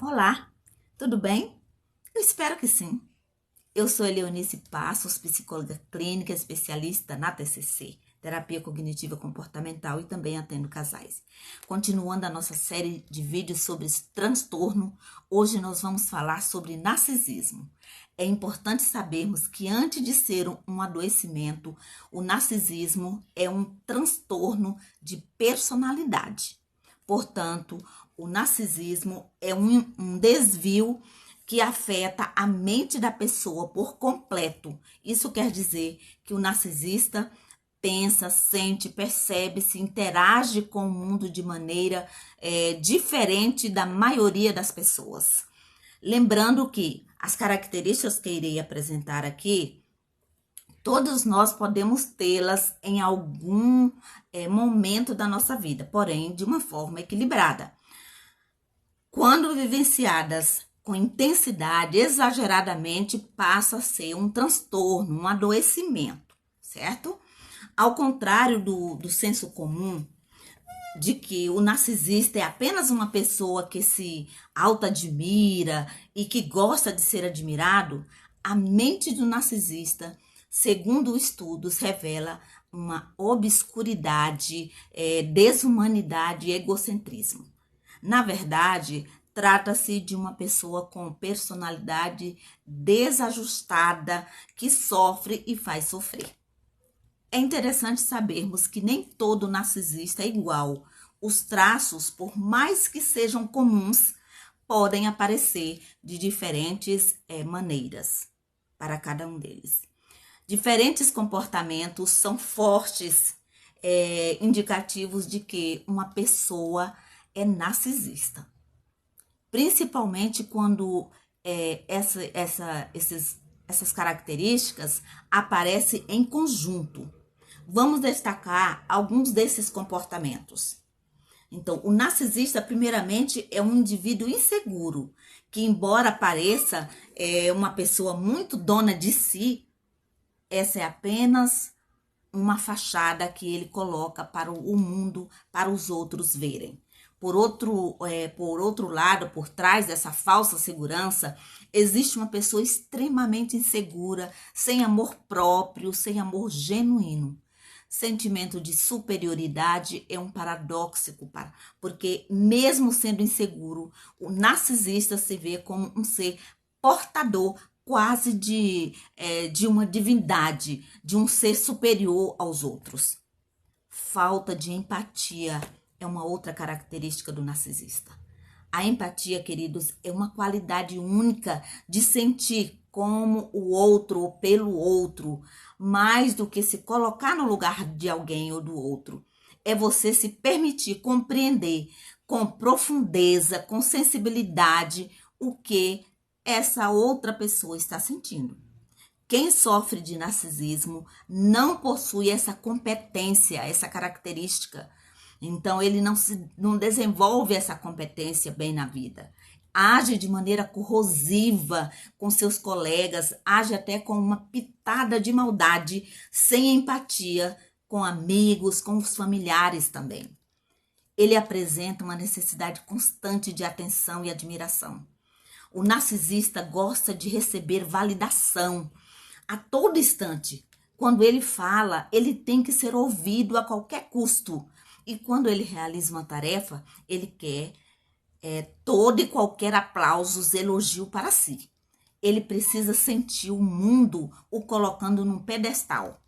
Olá, tudo bem? Eu espero que sim. Eu sou Eleonice Passos, psicóloga clínica, especialista na TCC, terapia cognitiva comportamental, e também atendo casais. Continuando a nossa série de vídeos sobre esse transtorno, hoje nós vamos falar sobre narcisismo. É importante sabermos que antes de ser um adoecimento, o narcisismo é um transtorno de personalidade. Portanto, o narcisismo é um desvio que afeta a mente da pessoa por completo. Isso quer dizer que o narcisista pensa, sente, percebe-se, interage com o mundo de maneira diferente da maioria das pessoas. Lembrando que as características que irei apresentar aqui, todos nós podemos tê-las em algum momento da nossa vida, porém de uma forma equilibrada. Quando vivenciadas com intensidade, exageradamente, passa a ser um transtorno, um adoecimento, certo? Ao contrário do senso comum, de que o narcisista é apenas uma pessoa que se autoadmira e que gosta de ser admirado, a mente do narcisista, segundo estudos, revela uma obscuridade, desumanidade e egocentrismo. Na verdade, trata-se de uma pessoa com personalidade desajustada que sofre e faz sofrer. É interessante sabermos que nem todo narcisista é igual. Os traços, por mais que sejam comuns, podem aparecer de diferentes maneiras para cada um deles. Diferentes comportamentos são fortes indicativos de que uma pessoa é narcisista. Principalmente quando essas características aparecem em conjunto. Vamos destacar alguns desses comportamentos. Então, o narcisista, primeiramente, é um indivíduo inseguro, que embora pareça uma pessoa muito dona de si, essa é apenas uma fachada que ele coloca para o mundo, para os outros verem. Por outro lado, por trás dessa falsa segurança, existe uma pessoa extremamente insegura, sem amor próprio, sem amor genuíno. Sentimento de superioridade é um paradoxo, porque mesmo sendo inseguro, o narcisista se vê como um ser portador quase de uma divindade, de um ser superior aos outros. Falta de empatia é uma outra característica do narcisista. A empatia, queridos, é uma qualidade única de sentir como o outro ou pelo outro, mais do que se colocar no lugar de alguém ou do outro. É você se permitir compreender com profundeza, com sensibilidade, o que essa outra pessoa está sentindo. Quem sofre de narcisismo não possui essa competência, essa característica. Então, ele não desenvolve essa competência bem na vida. Age de maneira corrosiva com seus colegas, age até com uma pitada de maldade, sem empatia com amigos, com os familiares também. Ele apresenta uma necessidade constante de atenção e admiração. O narcisista gosta de receber validação a todo instante. Quando ele fala, ele tem que ser ouvido a qualquer custo. E quando ele realiza uma tarefa, ele quer todo e qualquer aplauso, elogio para si. Ele precisa sentir o mundo o colocando num pedestal,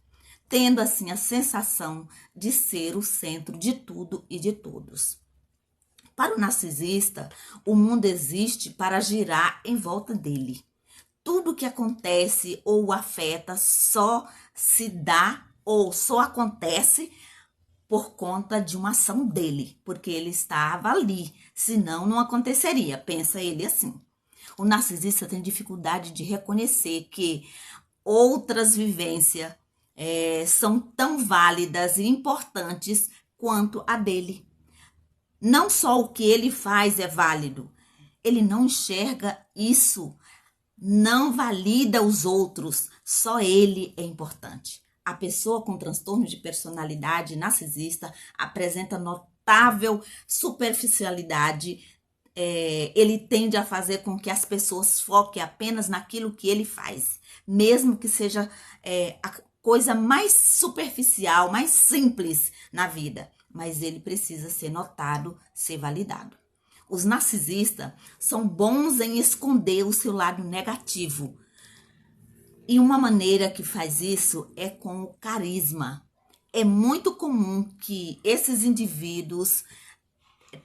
tendo assim a sensação de ser o centro de tudo e de todos. Para o narcisista, o mundo existe para girar em volta dele. Tudo que acontece ou o afeta só se dá ou só acontece por conta de uma ação dele, porque ele estava ali, senão não aconteceria, pensa ele assim. O narcisista tem dificuldade de reconhecer que outras vivências são tão válidas e importantes quanto a dele. Não só o que ele faz é válido, ele não enxerga isso, não valida os outros, só ele é importante. A pessoa com transtorno de personalidade narcisista apresenta notável superficialidade ele tende a fazer com que as pessoas foquem apenas naquilo que ele faz, mesmo que seja a coisa mais superficial, mais simples na vida, mas ele precisa ser notado, ser validado. Os narcisistas são bons em esconder o seu lado negativo. E uma maneira que faz isso é com o carisma. É muito comum que esses indivíduos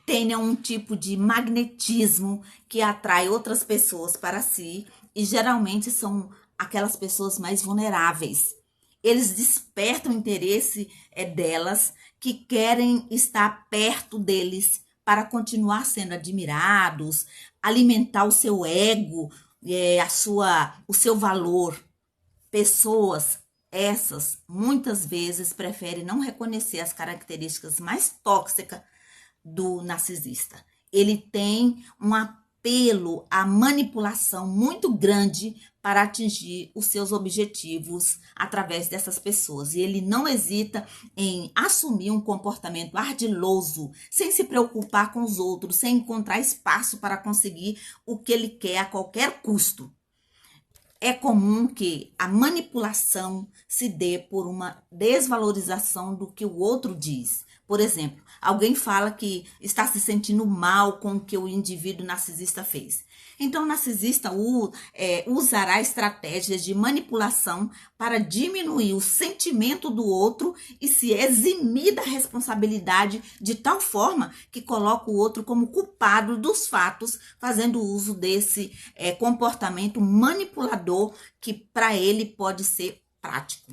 tenham um tipo de magnetismo que atrai outras pessoas para si e geralmente são aquelas pessoas mais vulneráveis. Eles despertam o interesse delas, que querem estar perto deles para continuar sendo admirados, alimentar o seu ego, o seu valor. Pessoas essas muitas vezes preferem não reconhecer as características mais tóxicas do narcisista. Ele tem um apelo à manipulação muito grande para atingir os seus objetivos através dessas pessoas. E ele não hesita em assumir um comportamento ardiloso, sem se preocupar com os outros, sem encontrar espaço para conseguir o que ele quer a qualquer custo. É comum que a manipulação se dê por uma desvalorização do que o outro diz. Por exemplo, alguém fala que está se sentindo mal com o que o indivíduo narcisista fez. Então, o narcisista usará estratégias de manipulação para diminuir o sentimento do outro e se eximir da responsabilidade de tal forma que coloca o outro como culpado dos fatos, fazendo uso desse comportamento manipulador que para ele pode ser prático.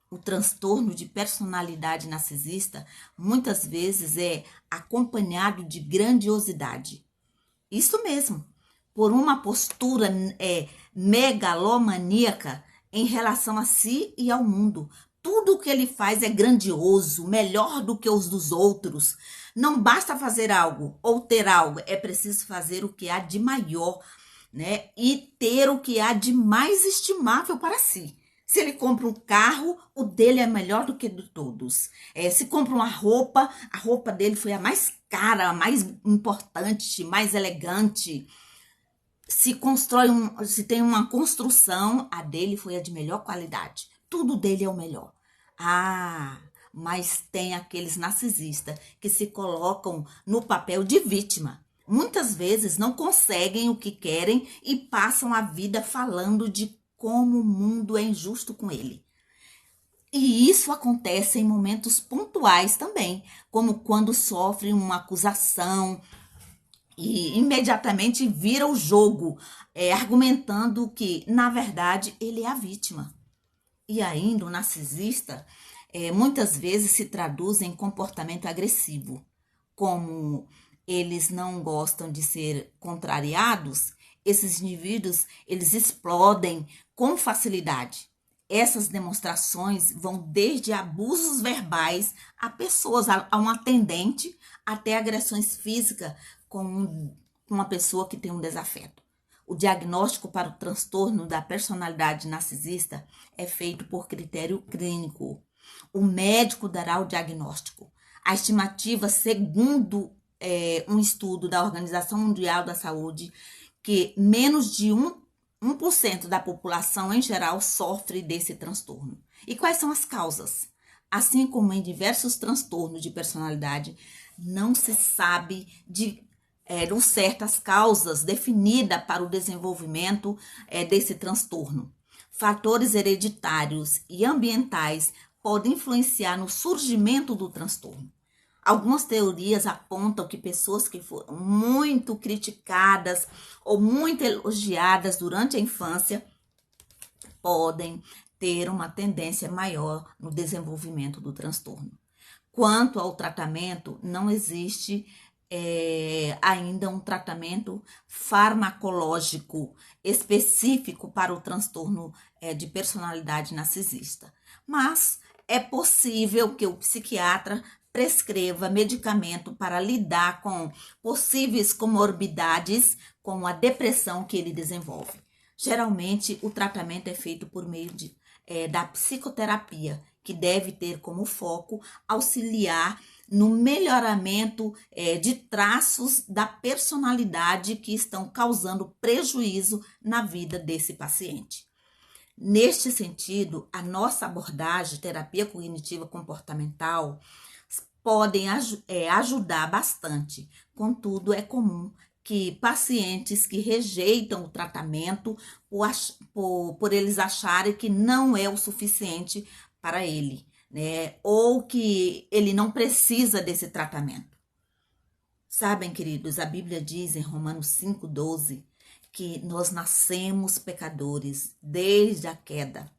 O transtorno de personalidade narcisista muitas vezes é acompanhado de grandiosidade. Isso mesmo, por uma postura megalomaníaca em relação a si e ao mundo. Tudo o que ele faz é grandioso, melhor do que os dos outros. Não basta fazer algo ou ter algo, é preciso fazer o que há de maior, né? E ter o que há de mais estimável para si. Se ele compra um carro, o dele é melhor do que de todos. Se compra uma roupa, a roupa dele foi a mais cara, a mais importante, mais elegante. Se tem uma construção, a dele foi a de melhor qualidade. Tudo dele é o melhor. Mas tem aqueles narcisistas que se colocam no papel de vítima. Muitas vezes não conseguem o que querem e passam a vida falando de como o mundo é injusto com ele. E isso acontece em momentos pontuais também, como quando sofre uma acusação e imediatamente vira o jogo, argumentando que, na verdade, ele é a vítima. E ainda o narcisista muitas vezes se traduz em comportamento agressivo, como eles não gostam de ser contrariados. Esses indivíduos, eles explodem com facilidade. Essas demonstrações vão desde abusos verbais a pessoas, a um atendente, até agressões físicas com uma pessoa que tem um desafeto. O diagnóstico para o transtorno da personalidade narcisista é feito por critério clínico. O médico dará o diagnóstico. A estimativa, segundo um estudo da Organização Mundial da Saúde, que menos de 1% da população em geral sofre desse transtorno. E quais são as causas? Assim como em diversos transtornos de personalidade, não se sabe do certo as causas definidas para o desenvolvimento desse transtorno. Fatores hereditários e ambientais podem influenciar no surgimento do transtorno. Algumas teorias apontam que pessoas que foram muito criticadas ou muito elogiadas durante a infância podem ter uma tendência maior no desenvolvimento do transtorno. Quanto ao tratamento, não existe ainda um tratamento farmacológico específico para o transtorno de personalidade narcisista. Mas é possível que o psiquiatra prescreva medicamento para lidar com possíveis comorbidades, como a depressão que ele desenvolve. Geralmente, o tratamento é feito por meio da psicoterapia, que deve ter como foco auxiliar no melhoramento de traços da personalidade que estão causando prejuízo na vida desse paciente. Neste sentido, a nossa abordagem, terapia cognitiva comportamental, podem ajudar bastante. Contudo, é comum que pacientes que rejeitam o tratamento por eles acharem que não é o suficiente para ele, né? Ou que ele não precisa desse tratamento. Sabem, queridos, a Bíblia diz em Romanos 5,12 que nós nascemos pecadores desde a queda.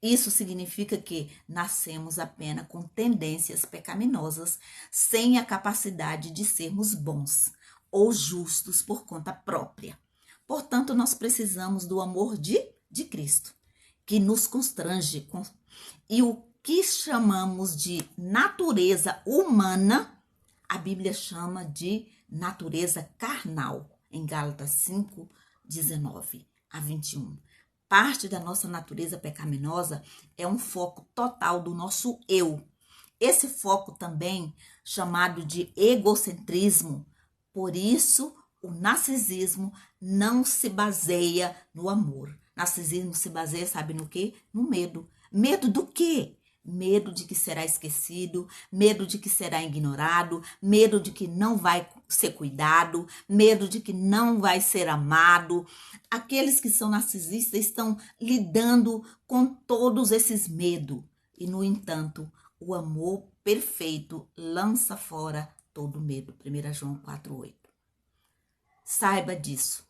Isso significa que nascemos apenas com tendências pecaminosas, sem a capacidade de sermos bons ou justos por conta própria. Portanto, nós precisamos do amor de Cristo, que nos constrange. E o que chamamos de natureza humana, a Bíblia chama de natureza carnal, em Gálatas 5, 19 a 21. Parte da nossa natureza pecaminosa é um foco total do nosso eu. Esse foco também chamado de egocentrismo. Por isso, o narcisismo não se baseia no amor. Narcisismo se baseia, sabe no quê? No medo. Medo do quê? Medo de que será esquecido, medo de que será ignorado, medo de que não vai ser cuidado, medo de que não vai ser amado. Aqueles que são narcisistas estão lidando com todos esses medos. E, no entanto, o amor perfeito lança fora todo medo. 1 João 4,8. Saiba disso,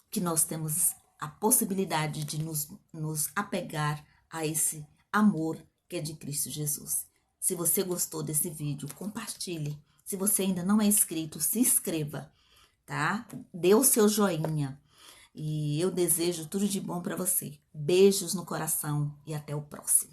que nós temos a possibilidade de nos apegar a esse amor que é de Cristo Jesus. Se você gostou desse vídeo, compartilhe. Se você ainda não é inscrito, se inscreva, tá? Dê o seu joinha. E eu desejo tudo de bom para você. Beijos no coração e até o próximo.